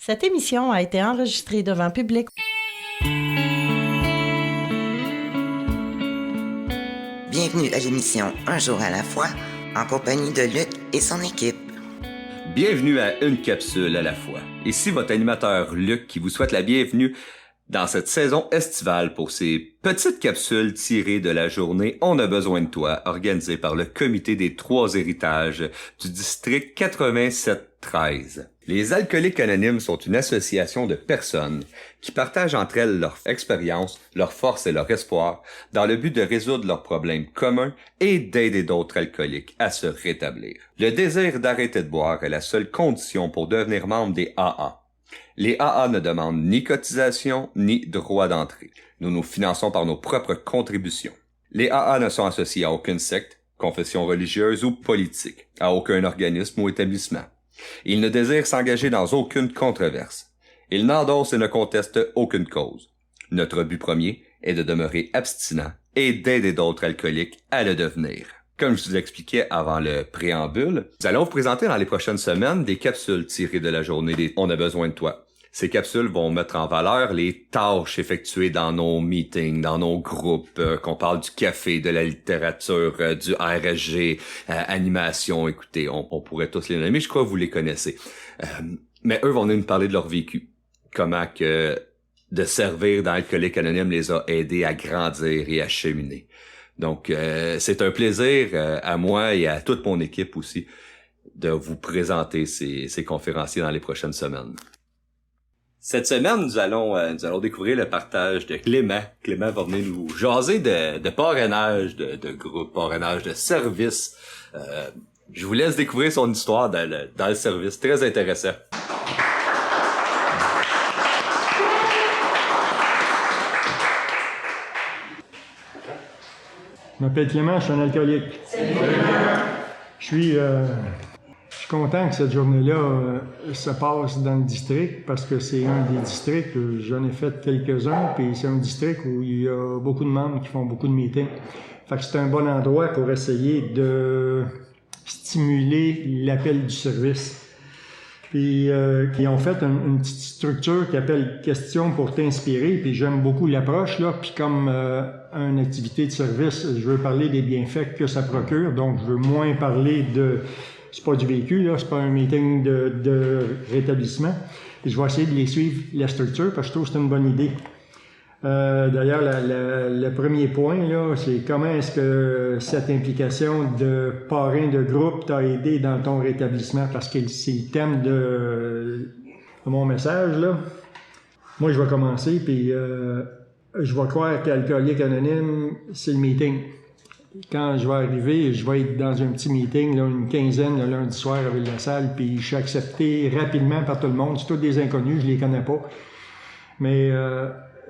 Cette émission a été enregistrée devant public. Bienvenue à l'émission Un jour à la fois, en compagnie de Luc et son équipe. Bienvenue à Une capsule à la fois. Ici votre animateur Luc qui vous souhaite la bienvenue dans cette saison estivale pour ces petites capsules tirées de la journée On a besoin de toi, organisée par le Comité des Trois Héritages du district 87-13. Les Alcooliques Anonymes sont une association de personnes qui partagent entre elles leur expérience, leur force et leur espoir dans le but de résoudre leurs problèmes communs et d'aider d'autres alcooliques à se rétablir. Le désir d'arrêter de boire est la seule condition pour devenir membre des AA. Les AA ne demandent ni cotisation ni droit d'entrée. Nous nous finançons par nos propres contributions. Les AA ne sont associés à aucune secte, confession religieuse ou politique, à aucun organisme ou établissement. Ils ne désirent s'engager dans aucune controverse. Ils n'endossent et ne contestent aucune cause. Notre but premier est de demeurer abstinent et d'aider d'autres alcooliques à le devenir. Comme je vous expliquais avant le préambule, nous allons vous présenter dans les prochaines semaines des capsules tirées de la journée des On a besoin de toi. Ces capsules vont mettre en valeur les tâches effectuées dans nos meetings, dans nos groupes, qu'on parle du café, de la littérature, du RSG, animation. Écoutez, on pourrait tous les nommer, je crois que vous les connaissez. Mais eux vont nous parler de leur vécu. Comment que de servir dans Alcooliques Anonymes les a aidés à grandir et à cheminer. Donc, c'est un plaisir à moi et à toute mon équipe aussi de vous présenter ces conférenciers dans les prochaines semaines. Cette semaine, nous allons découvrir le partage de Clément. Clément va venir nous jaser de parrainage de groupe, parrainage de service. Je vous laisse découvrir son histoire dans le service. Très intéressant. Je m'appelle Clément, je suis un alcoolique. Je suis content que cette journée-là se passe dans le district parce que c'est un des districts, j'en ai fait quelques-uns, puis c'est un district où il y a beaucoup de membres qui font beaucoup de meetings. Fait que c'est un bon endroit pour essayer de stimuler l'appel du service. Puis qui ont fait une petite structure qui appelle Questions pour t'inspirer, puis j'aime beaucoup l'approche, là, puis comme une activité de service, je veux parler des bienfaits que ça procure, donc je veux moins parler de... C'est pas du vécu, là, c'est pas un meeting de rétablissement. Et je vais essayer de les suivre, la structure, parce que je trouve que c'est une bonne idée. D'ailleurs, le premier point, là, c'est comment est-ce que cette implication de parrain de groupe t'a aidé dans ton rétablissement, parce que c'est le thème de mon message, là. Moi, je vais commencer, puis je vais croire qu'Alcooliques Anonymes, c'est le meeting. Quand je vais arriver, je vais être dans un petit meeting, là, une quinzaine, le lundi soir à Ville-la-Salle, puis je suis accepté rapidement par tout le monde. C'est tous des inconnus, je les connais pas. Mais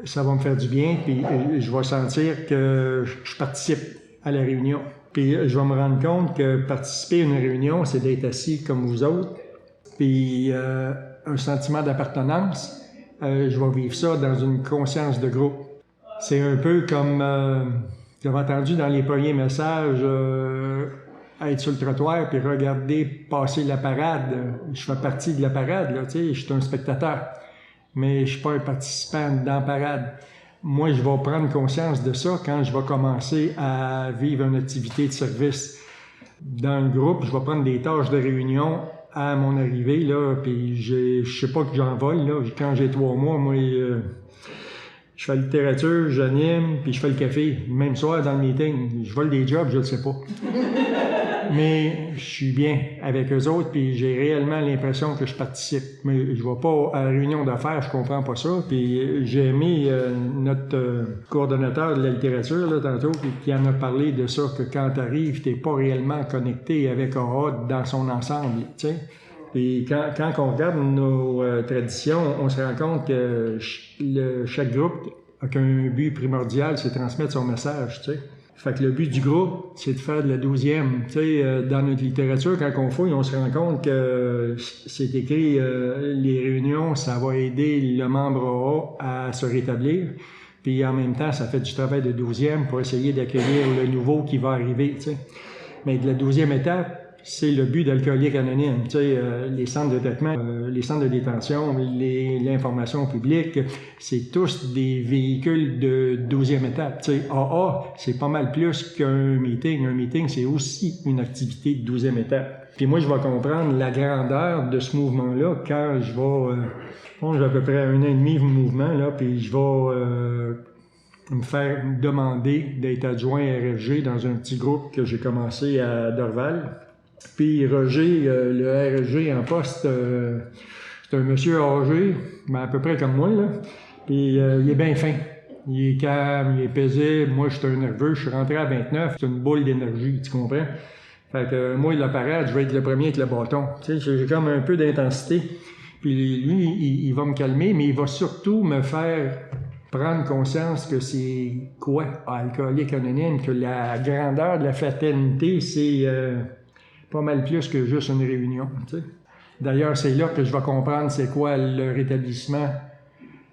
ça va me faire du bien, puis je vais sentir que je participe à la réunion. Puis je vais me rendre compte que participer à une réunion, c'est d'être assis comme vous autres, puis un sentiment d'appartenance. Je vais vivre ça dans une conscience de groupe. C'est un peu comme... J'avais entendu dans les premiers messages être sur le trottoir puis regarder passer la parade. Je fais partie de la parade, là, tu sais, je suis un spectateur. Mais je suis pas un participant dans la parade. Moi, je vais prendre conscience de ça quand je vais commencer à vivre une activité de service. Dans le groupe, je vais prendre des tâches de réunion à mon arrivée, là, puis je sais pas que j'en vole, là. Quand j'ai 3 mois, moi... je fais la littérature, j'anime, puis je fais le café. Même soir, dans le meeting, je vole des jobs, je le sais pas. Mais je suis bien avec eux autres, puis j'ai réellement l'impression que je participe. Mais je vais pas à la réunion d'affaires, je comprends pas ça. Puis j'ai aimé notre coordonnateur de la littérature, là, tantôt, qui en a parlé de ça, que quand t'arrives, t'es pas réellement connecté avec AA dans son ensemble, tu sais. Et quand on regarde nos traditions, on se rend compte que chaque groupe a qu'un but primordial, c'est de transmettre son message, tu sais. Fait que le but du groupe, c'est de faire de la 12e. Tu sais, dans notre littérature, quand on fouille, on se rend compte que c'est écrit les réunions, ça va aider le membre AA à se rétablir. Puis en même temps, ça fait du travail de 12e pour essayer d'accueillir le nouveau qui va arriver, tu sais. Mais de la 12e étape, c'est le but d'Alcooliques Anonymes. Tu sais, les centres de traitement, les centres de détention, l'information publique, c'est tous des véhicules de 12e étape. Tu sais, AA, c'est pas mal plus qu'un meeting. Un meeting, c'est aussi une activité de 12e étape. Puis moi, je vais comprendre la grandeur de ce mouvement-là quand je vais... j'ai à peu près 1 an et demi de mouvement, là, puis je vais... me faire demander d'être adjoint RFG dans un petit groupe que j'ai commencé à Dorval. Puis Roger, le RFG en poste, c'est un monsieur âgé, mais à peu près comme moi, là. Puis il est bien fin. Il est calme, il est paisible. Moi, je suis un nerveux. Je suis rentré à 29. C'est une boule d'énergie, tu comprends? Fait que moi, la parade, je vais être le premier avec le bâton. Tu sais, j'ai comme un peu d'intensité. Puis lui, il va me calmer, mais il va surtout me faire prendre conscience que c'est quoi, Alcooliques Anonymes, que la grandeur de la fraternité, c'est pas mal plus que juste une réunion. Tu sais. D'ailleurs, c'est là que je vais comprendre c'est quoi le rétablissement,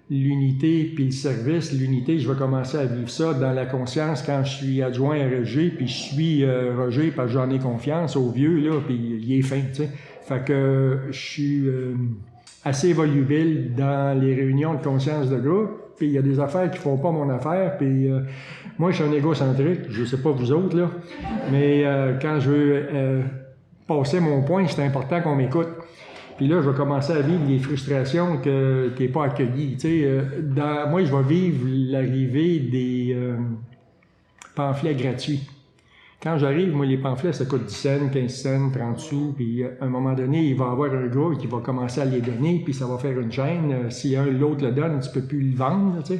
l'unité puis le service. L'unité, je vais commencer à vivre ça dans la conscience quand je suis adjoint RFG, puis je suis Roger parce que j'en ai confiance au vieux, là, puis il est fin, tu sais. Fait que je suis assez volubile dans les réunions de conscience de groupe. Puis il y a des affaires qui font pas mon affaire, puis moi je suis un égocentrique, je sais pas vous autres, là, mais quand je veux passer mon point, c'est important qu'on m'écoute. Puis là, je vais commencer à vivre des frustrations que t'es pas accueilli. Tu sais, moi, je vais vivre l'arrivée des pamphlets gratuits. Quand j'arrive, moi, les pamphlets, ça coûte 10 cents, 15 cents, 30 sous, puis à un moment donné, il va y avoir un gars qui va commencer à les donner, puis ça va faire une chaîne. Si un ou l'autre le donne, tu peux plus le vendre, tu sais.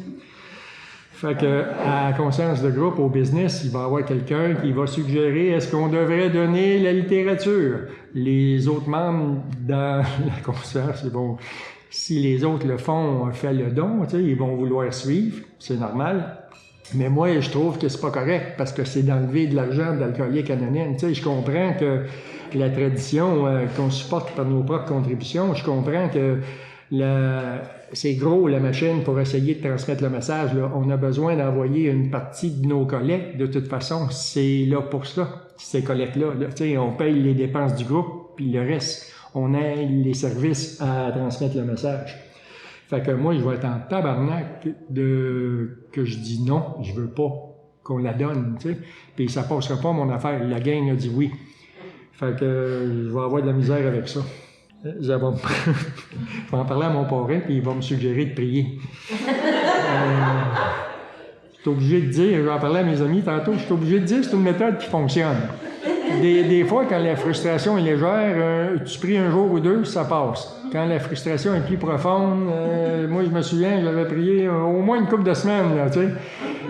Fait que, à la conscience de groupe, au business, il va y avoir quelqu'un qui va suggérer est-ce qu'on devrait donner la littérature? Les autres membres dans la conscience, c'est bon. Si les autres le font, fait le don, tu sais, ils vont vouloir suivre, c'est normal. Mais moi, je trouve que c'est pas correct parce que c'est d'enlever de l'argent d'Alcooliques Anonymes. Tu sais, je comprends que la tradition qu'on supporte par nos propres contributions, je comprends que c'est gros la machine pour essayer de transmettre le message. Là. On a besoin d'envoyer une partie de nos collectes. De toute façon, c'est là pour ça, ces collectes-là. Là. Tu sais, on paye les dépenses du groupe, puis le reste, on aide les services à transmettre le message. Fait que moi, je vais être en tabarnak que je dis non, je veux pas qu'on la donne, tu sais. Puis ça passera pas mon affaire. La gang a dit oui. Fait que je vais avoir de la misère avec ça. Je vais en parler à mon parrain, puis il va me suggérer de prier. Je suis obligé de dire, je vais en parler à mes amis tantôt, je suis obligé de dire que c'est une méthode qui fonctionne. Des fois, quand la frustration est légère, tu pries un jour ou deux, ça passe. Quand la frustration est plus profonde, moi, je me souviens, j'avais prié au moins une couple de semaines, là, tu sais,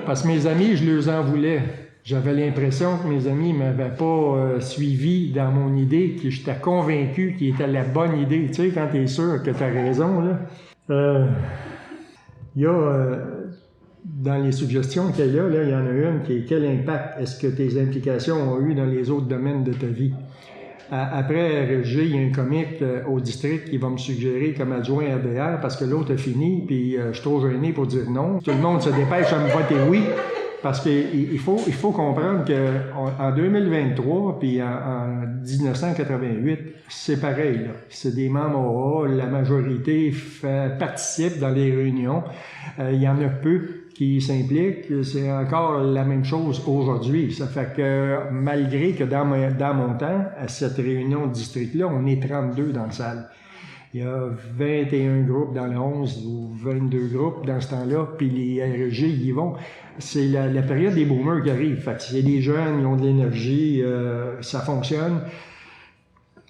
parce que mes amis, je leur en voulais. J'avais l'impression que mes amis ne m'avaient pas suivi dans mon idée, que j'étais convaincu qu'il était la bonne idée. Tu sais, quand tu es sûr que tu as raison, là. Il y a... dans les suggestions qu'il y a, là, il y en a une qui est « Quel impact est-ce que tes implications ont eu dans les autres domaines de ta vie? » Après RFG, il y a un comique au district qui va me suggérer comme adjoint RDR parce que l'autre a fini, puis je suis trop gêné pour dire non. Tout le monde se dépêche à me voter oui. Parce qu'il faut comprendre qu'en 2023 puis en 1988, c'est pareil. Là. C'est des membres AA, la majorité participe dans les réunions. Il y en a peu qui s'impliquent. C'est encore la même chose aujourd'hui. Ça fait que malgré que dans mon temps, à cette réunion de district-là, on est 32 dans la salle. Il y a 21 groupes dans le 11 ou 22 groupes dans ce temps-là, puis les RG, ils y vont. C'est la période des boomers qui arrive. Fait que c'est des jeunes, ils ont de l'énergie, ça fonctionne.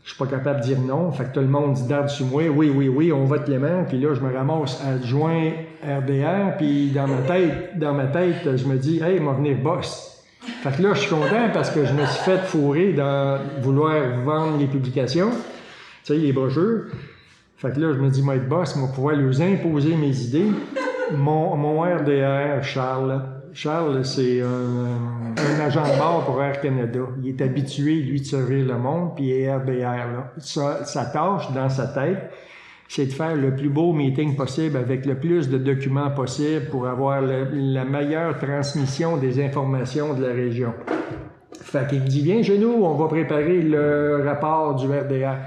Je suis pas capable de dire non. Fait que tout le monde dit d'arde sur moi. Oui, on vote Clément. Puis là, je me ramasse adjoint RDR. Puis dans ma tête, je me dis, hey, il va venir boss. Fait que là, je suis content parce que je me suis fait fourrer dans vouloir vendre les publications. Tu sais, les brochures. Fait que là, je me dis, moi, être boss, moi, pouvoir leur imposer mes idées. Mon RDR, Charles, c'est un agent de bord pour Air Canada. Il est habitué, lui, de servir le monde, puis il est RDR, là. Sa tâche, dans sa tête, c'est de faire le plus beau meeting possible avec le plus de documents possible pour avoir la meilleure transmission des informations de la région. Fait qu'il me dit, viens chez nous, on va préparer le rapport du RDR.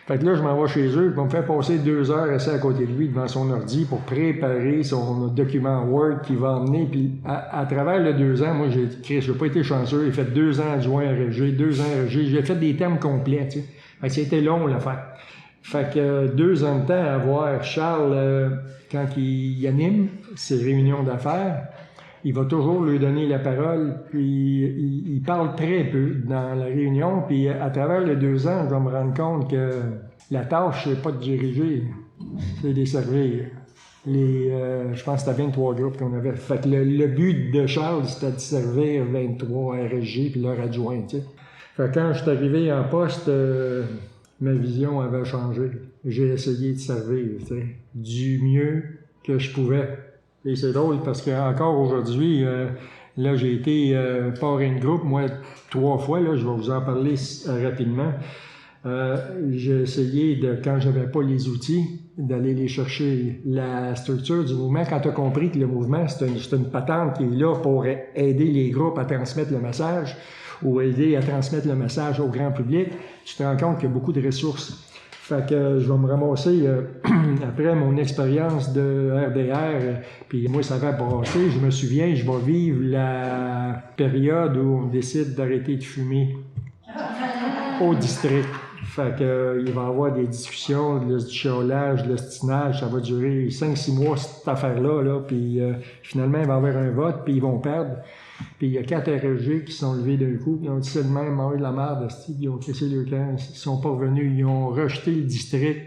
Fait que là, je m'en vais chez eux, ils vont me faire passer 2 heures assis à côté de lui devant son ordi pour préparer son document Word qu'il va emmener. Puis à travers les 2 ans, moi, j'ai pas été chanceux. J'ai fait 2 ans adjoint RG, 2 ans RG. J'ai fait des termes complets, tu sais. Fait que c'était long, l'affaire. Fait que 2 ans de temps à voir Charles, quand il anime ses réunions d'affaires, il va toujours lui donner la parole, puis il parle très peu dans la réunion, puis à travers les 2 ans, je vais me rendre compte que la tâche, c'est pas de diriger, c'est de servir. Je pense que c'était 23 groupes qu'on avait. Fait que le but de Charles, c'était de servir 23 RSG puis leurs adjoints, tu sais. Fait que quand je suis arrivé en poste, ma vision avait changé. J'ai essayé de servir, tu sais, du mieux que je pouvais. Et c'est drôle parce qu'encore aujourd'hui, là, j'ai été parrain de groupe, moi, 3 fois, là, je vais vous en parler rapidement. J'ai essayé, quand j'avais pas les outils, d'aller les chercher. La structure du mouvement, quand tu as compris que le mouvement, c'est une patente qui est là pour aider les groupes à transmettre le message ou aider à transmettre le message au grand public, tu te rends compte qu'il y a beaucoup de ressources. Fait que je vais me ramasser, après mon expérience de RDR, puis moi ça va brasser, je me souviens, je vais vivre la période où on décide d'arrêter de fumer au district. Fait que il va y avoir des discussions, du chiolage, de l'ostinage, ça va durer 5-6 mois cette affaire-là, là, puis finalement il va y avoir un vote, puis ils vont perdre. Puis il y a 4 RSG qui sont levés d'un coup, ils ont dit c'est le même, mangé de la merde, ils ont cassé le camp, ils sont pas revenus, ils ont rejeté le district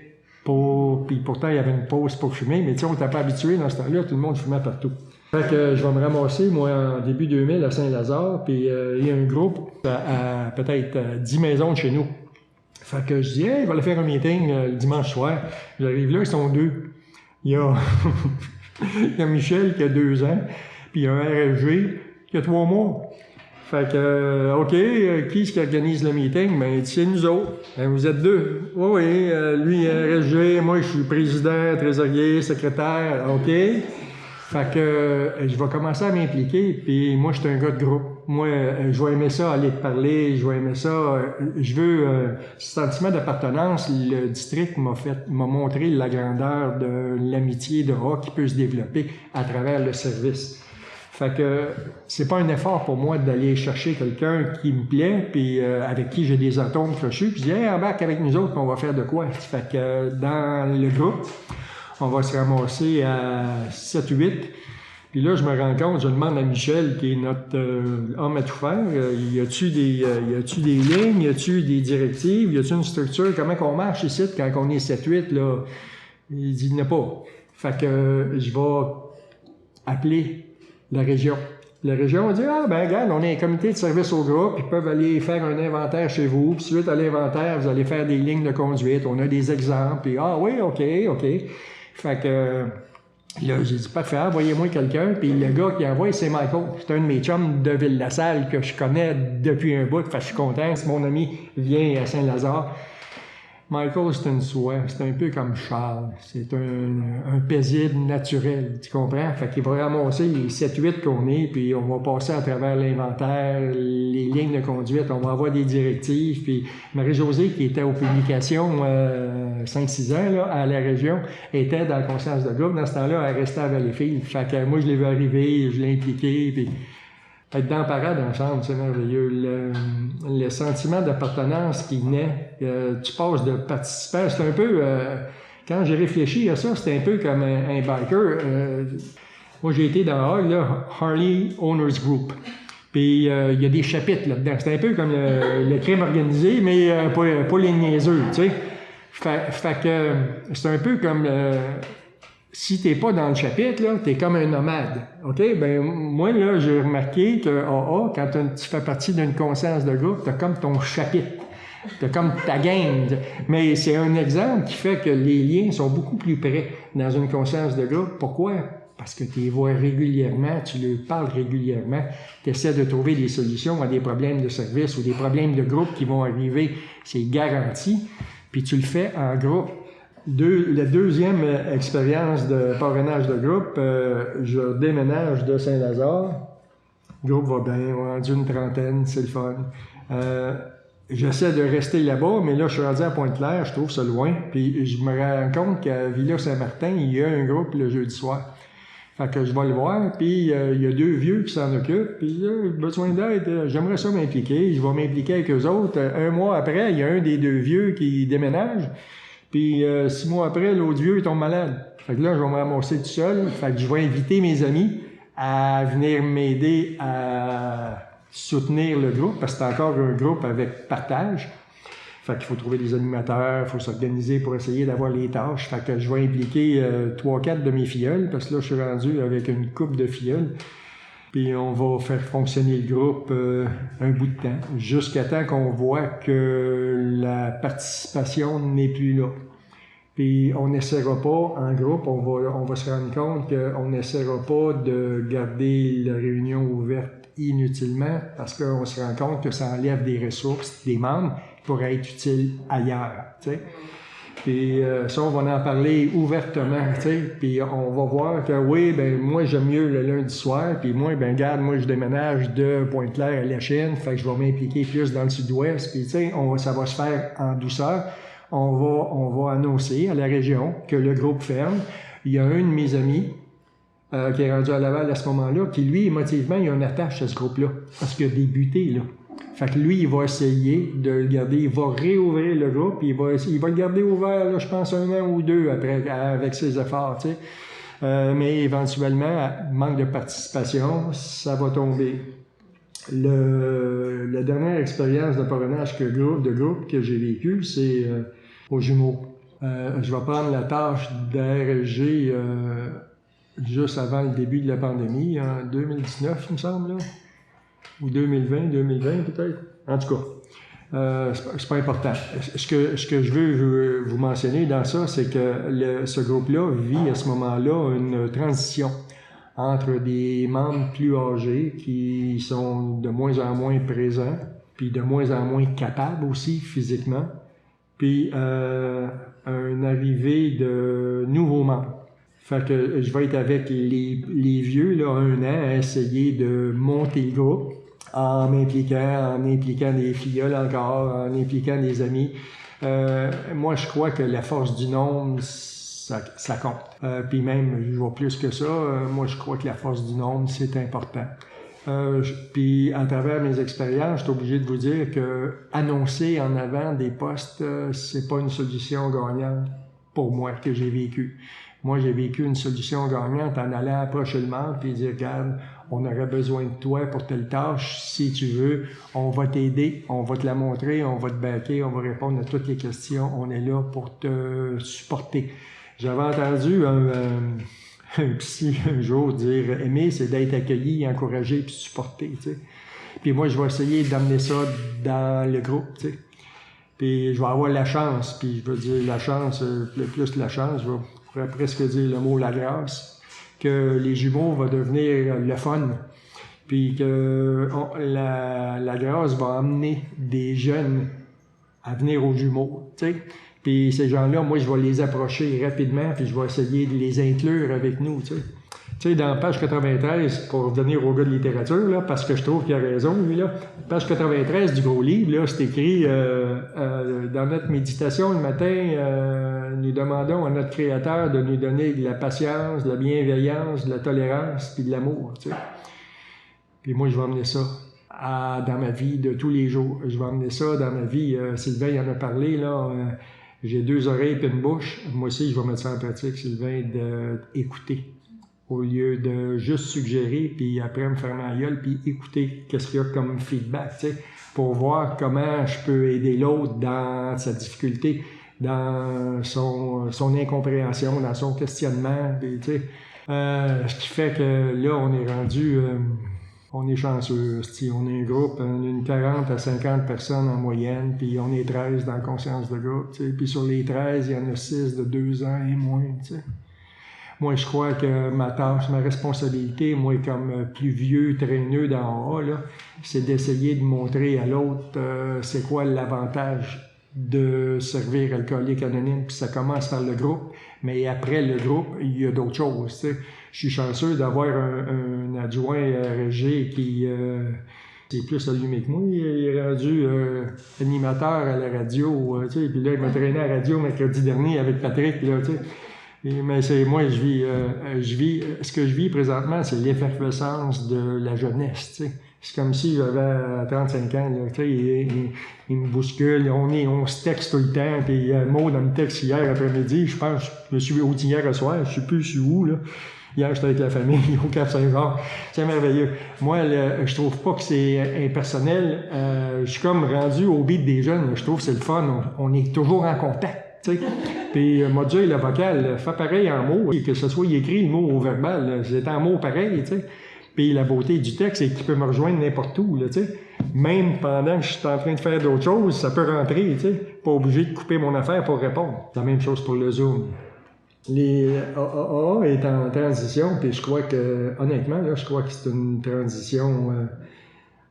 puis pourtant il y avait une pause pour fumer, mais tu sais, on n'était pas habitué dans ce temps-là, tout le monde fumait partout. Fait que je vais me ramasser, moi, en début 2000 à Saint-Lazare, puis il y a un groupe à peut-être 10 maisons de chez nous. Fait que je dis, hey, il va aller faire un meeting le dimanche soir. J'arrive là, ils sont 2. Il y a, il y a Michel qui a 2 ans, puis il y a un RSG qui a 3 mois. Fait que, OK, qui est-ce qui organise le meeting? Ben, c'est nous autres. Ben, vous êtes 2. Oui, lui, RSG, moi, je suis président, trésorier, secrétaire. OK. Fait que je vais commencer à m'impliquer, puis moi, je suis un gars de groupe. Moi, je vais aimer ça, aller te parler, je vais aimer ça. Je veux ce sentiment d'appartenance. Le district m'a montré la grandeur de l'amitié de rock qui peut se développer à travers le service. Fait que c'est pas un effort pour moi d'aller chercher quelqu'un qui me plaît, puis avec qui j'ai des atomes crochus, puis je dis, hey, embarque avec nous autres, on va faire de quoi? Fait que dans le groupe, on va se ramasser à 7-8. Puis là, je me rends compte, je demande à Michel, qui est notre homme à tout faire, y a-tu des lignes, y a-tu des directives, y a-tu une structure, comment qu'on marche ici quand on est 7-8, là? Il dit, il n'y en a pas. Fait que je vais appeler la région. La région va dire, ah ben regarde, on est un comité de service au groupe, ils peuvent aller faire un inventaire chez vous, puis suite à l'inventaire, vous allez faire des lignes de conduite, on a des exemples, puis ah oui, OK. Fait que là, j'ai dit, parfait, envoyez-moi quelqu'un, puis le gars qui envoie, c'est Michael. C'est un de mes chums de Ville-la-Salle que je connais depuis un bout, fait que je suis content, si mon ami vient à Saint-Lazare. Michael, c'est une soie, c'est un peu comme Charles, c'est un paisible naturel, tu comprends? Fait qu'il va ramasser les 7-8 qu'on est, puis on va passer à travers l'inventaire, les lignes de conduite, on va avoir des directives, puis Marie-Josée, qui était aux publications 5-6 ans là, à la région, était dans la conscience de groupe. Dans ce temps-là, elle restait à Valleyfield. Fait que moi, je l'ai vu arriver, je l'ai impliqué, puis être dans la parade ensemble, c'est merveilleux. Le sentiment d'appartenance qui naît, tu passes de participant, c'est un peu, quand j'ai réfléchi à ça, c'est un peu comme un biker. Moi, j'ai été dans Harley Owners Group. Puis, il y a des chapitres là-dedans. C'est un peu comme le crime organisé, mais pas les niaiseux, tu sais. Fait que c'est un peu comme... si t'es pas dans le chapitre, là, t'es comme un nomade. OK? Ben, moi, là, j'ai remarqué que AA, quand tu fais partie d'une conscience de groupe, t'as comme ton chapitre. T'as comme ta gang. Mais c'est un exemple qui fait que les liens sont beaucoup plus près dans une conscience de groupe. Pourquoi? Parce que tu les vois régulièrement, tu leur parles régulièrement, tu essaies de trouver des solutions à des problèmes de service ou des problèmes de groupe qui vont arriver. C'est garanti. Puis tu le fais en groupe. La deuxième expérience de parrainage de groupe, je déménage de Saint-Lazare Le groupe va bien, on est rendu une trentaine, c'est le fun. J'essaie de rester là-bas, mais là, je suis rendu à Pointe-Claire, je trouve ça loin. Puis je me rends compte qu'à Villa-Saint-Martin, il y a un groupe le jeudi soir. Fait que je vais le voir, puis il y a 2 vieux qui s'en occupent, puis j'ai besoin d'aide, j'aimerais ça m'impliquer, je vais m'impliquer avec eux autres. 1 mois après, il y a un des 2 vieux qui déménage, puis 6 mois après, l'autre vieux tombe malade. Fait que là, je vais me ramasser tout seul, fait que je vais inviter mes amis à venir m'aider à soutenir le groupe, parce que c'est encore un groupe avec partage. Fait qu'il faut trouver des animateurs, il faut s'organiser pour essayer d'avoir les tâches. Fait que je vais impliquer 3-4 de mes filleuls, parce que là, je suis rendu avec une couple de filleuls. Puis on va faire fonctionner le groupe un bout de temps, jusqu'à temps qu'on voit que la participation n'est plus là. Puis on n'essaiera pas, en groupe, on va se rendre compte qu'on n'essaiera pas de garder la réunion ouverte inutilement, parce qu'on se rend compte que ça enlève des ressources, des membres, pourrait être utile ailleurs, tu sais. Puis ça, on va en parler ouvertement, tu sais. Puis on va voir que oui, ben moi j'aime mieux le lundi soir, puis moi, ben regarde, moi je déménage de Pointe-Claire à la Chine, fait que je vais m'impliquer plus dans le sud-ouest, puis tu sais, ça va se faire en douceur. On va annoncer à la région que le groupe ferme. Il y a un de mes amis qui est rendu à Laval à ce moment-là, qui lui, émotivement, il a une attache à ce groupe-là, parce qu'il a débuté, là. Fait que lui, il va essayer de le garder, il va réouvrir le groupe, il va le garder ouvert, là, je pense, 1 an ou 2 après, avec ses efforts, tu sais. Mais éventuellement, manque de participation, ça va tomber. La dernière expérience de parrainage de groupe que j'ai vécue, c'est aux jumeaux. Je vais prendre la tâche d'ARG juste avant le début de la pandémie, en 2019, il me semble, là. Ou 2020 peut-être. En tout cas, c'est pas important. Ce que je veux vous mentionner dans ça, c'est que ce groupe-là vit à ce moment-là une transition entre des membres plus âgés qui sont de moins en moins présents, puis de moins en moins capables aussi physiquement, puis une arrivée de nouveaux membres. Fait que je vais être avec les vieux, là, 1 an, à essayer de monter le groupe en impliquant des filleuls encore, en impliquant des amis. Moi, je crois que la force du nombre, ça compte. Puis même, je vois plus que ça, moi, je crois que la force du nombre, c'est important. Puis, à travers mes expériences, je suis obligé de vous dire que annoncer en avant des postes, c'est pas une solution gagnante pour moi que j'ai vécu. Moi, j'ai vécu une solution gagnante en allant approcher le membre et dire, regarde, on aurait besoin de toi pour telle tâche. Si tu veux, on va t'aider, on va te la montrer, on va te backer, on va répondre à toutes les questions. On est là pour te supporter. J'avais entendu un psy un jour dire, aimer, c'est d'être accueilli, encouragé puis supporté, tu sais. Puis moi, je vais essayer d'amener ça dans le groupe, tu sais. Puis je vais avoir la chance, puis je veux dire la chance, plus la chance, je pourrais presque dire le mot la grâce, que les jumeaux vont devenir le fun, puis que la grâce va amener des jeunes à venir aux jumeaux, tu sais. Puis ces gens-là, moi, je vais les approcher rapidement, puis je vais essayer de les inclure avec nous, tu sais. Tu sais, dans page 93, pour revenir au gars de littérature, là, parce que je trouve qu'il a raison, lui, là, page 93 du gros livre, là, c'est écrit dans notre méditation le matin, nous demandons à notre Créateur de nous donner de la patience, de la bienveillance, de la tolérance, puis de l'amour, tu sais. Puis moi, je vais emmener ça dans ma vie de tous les jours. Je vais emmener ça dans ma vie. Sylvain il en a parlé, là. J'ai 2 oreilles et une bouche. Moi aussi, je vais mettre ça en pratique, Sylvain, d'écouter. Au lieu de juste suggérer, puis après me fermer la gueule, puis écouter qu'est-ce qu'il y a comme feedback, tu sais, pour voir comment je peux aider l'autre dans sa difficulté, dans son incompréhension, dans son questionnement, puis, tu sais. Ce qui fait que là, on est rendu... on est chanceux, on est un groupe, on est une 40 à 50 personnes en moyenne, puis on est 13 dans la conscience de groupe, tu sais. Puis sur les 13, il y en a 6 de 2 ans et moins, tu sais. Moi, je crois que ma tâche, ma responsabilité, moi, comme plus vieux traîneux d'en haut, là, c'est d'essayer de montrer à l'autre c'est quoi l'avantage de servir Alcooliques Anonymes, puis ça commence par le groupe, Mais après le groupe, il y a d'autres choses, tu sais. Je suis chanceux d'avoir un adjoint RG qui est plus allumé que moi. Il est rendu animateur à la radio, tu sais. Puis là, il m'a traîné à la radio mercredi dernier avec Patrick, là, tu sais. Mais c'est moi, ce que je vis présentement, c'est l'effervescence de la jeunesse, tu sais. C'est comme si j'avais 35 ans, là, tu sais, il me bouscule, on se texte tout le temps, puis Maud me texte hier après-midi, je pense, je me suis outil hier soir, je sais plus je suis où, là. Hier, j'étais avec la famille au Cap-Saint-Jean. C'est merveilleux. Moi, je trouve pas que c'est impersonnel. Je suis comme rendu au beat des jeunes. Je trouve que c'est le fun. On est toujours en contact, tu sais. Puis, module le vocal, fait pareil en mots. Que ce soit écrit le mot au verbal, c'est en mots pareil, tu sais. Puis, la beauté du texte, c'est qu'il peut me rejoindre n'importe où, là, tu sais. Même pendant que je suis en train de faire d'autres choses, ça peut rentrer, tu sais. Pas obligé de couper mon affaire pour répondre. C'est la même chose pour le Zoom. Les AAA est en transition, puis je crois que, honnêtement, là, je crois que c'est une transition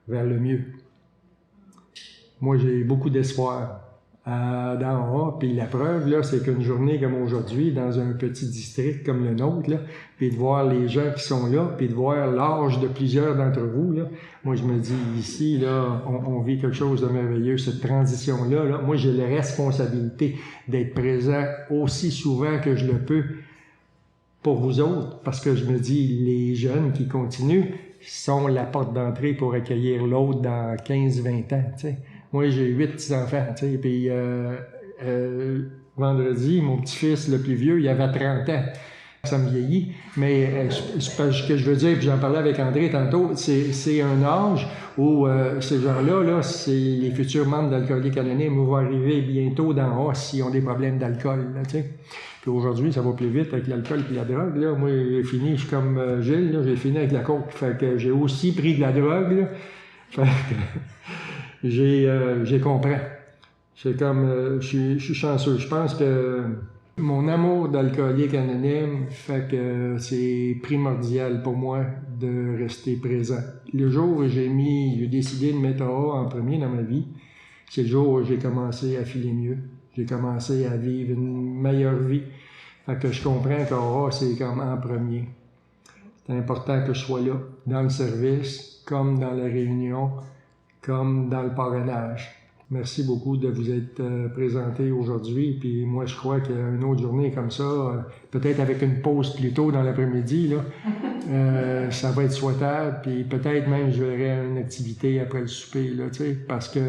vers le mieux. Moi, j'ai beaucoup d'espoir dans AA, puis la preuve, là, c'est qu'une journée comme aujourd'hui, dans un petit district comme le nôtre, là, puis de voir les gens qui sont là, puis de voir l'âge de plusieurs d'entre vous, là, moi, je me dis, ici, là, on vit quelque chose de merveilleux, cette transition-là, là. Moi, j'ai la responsabilité d'être présent aussi souvent que je le peux pour vous autres, parce que je me dis, les jeunes qui continuent sont la porte d'entrée pour accueillir l'autre dans 15-20 ans, tu sais. Moi, j'ai 8 petits-enfants, tu sais, puis vendredi, mon petit-fils, le plus vieux, il avait 30 ans. Ça me vieillit, mais ce que je veux dire, puis j'en parlais avec André tantôt, c'est un âge où ces gens-là, là, c'est les futurs membres d'Alcooliques Anonymes vont arriver bientôt d'en haut s'ils ont des problèmes d'alcool, là, tu sais. Puis aujourd'hui, ça va plus vite avec l'alcool et la drogue, là. Moi, j'ai fini, je suis comme Gilles, là, j'ai fini avec la coke. Fait que j'ai aussi pris de la drogue, là. Fait que j'ai compris. C'est comme, je suis chanceux. Je pense que mon amour d'Alcoolique Anonyme fait que c'est primordial pour moi de rester présent. Le jour où j'ai décidé de mettre AA en premier dans ma vie, c'est le jour où j'ai commencé à filer mieux. J'ai commencé à vivre une meilleure vie. Fait que je comprends qu'AA, c'est comme en premier. C'est important que je sois là, dans le service, comme dans la réunion, comme dans le parrainage. Merci beaucoup de vous être présenté aujourd'hui. Puis moi, je crois qu'une autre journée comme ça, peut-être avec une pause plus tôt dans l'après-midi, là, ça va être souhaitable. Puis peut-être même je verrai une activité après le souper, là, tu sais, parce que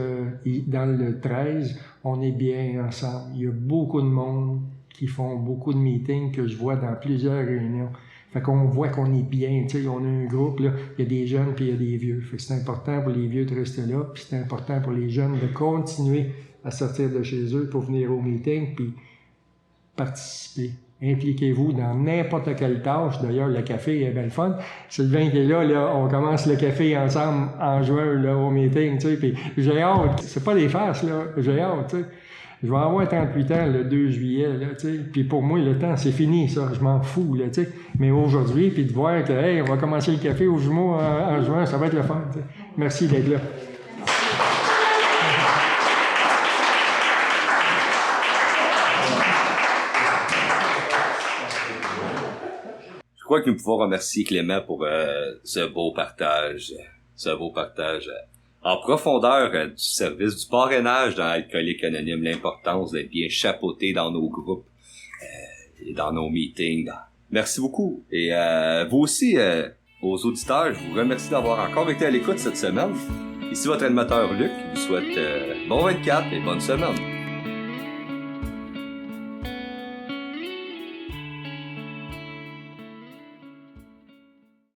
dans le 13, on est bien ensemble. Il y a beaucoup de monde qui font beaucoup de meetings que je vois dans plusieurs réunions. Fait qu'on voit qu'on est bien, tu sais, on a un groupe, là, il y a des jeunes puis il y a des vieux. Fait que c'est important pour les vieux de rester là, puis c'est important pour les jeunes de continuer à sortir de chez eux pour venir au meeting, puis participer. Impliquez-vous dans n'importe quelle tâche. D'ailleurs, le café est bien le fun. Sylvain qui est là, on commence le café ensemble en juin, là, au meeting, tu sais, puis j'ai hâte. C'est pas des farces, là, j'ai hâte, tu sais. Je vais avoir 38 ans le 2 juillet, là, tu sais. Puis pour moi, le temps, c'est fini, ça. Je m'en fous, là, tu sais. Mais aujourd'hui, puis de voir que, hey, on va commencer le café au jumeau en juin, ça va être le fun, tu sais. Merci d'être là. Je crois que nous pouvons remercier Clément pour ce beau partage en profondeur du service du parrainage dans Alcooliques Anonymes, l'importance d'être bien chapeauté dans nos groupes et dans nos meetings. Merci beaucoup. Et vous aussi, aux auditeurs, je vous remercie d'avoir encore été à l'écoute cette semaine. Ici votre animateur Luc, qui vous souhaite bon 24 et bonne semaine.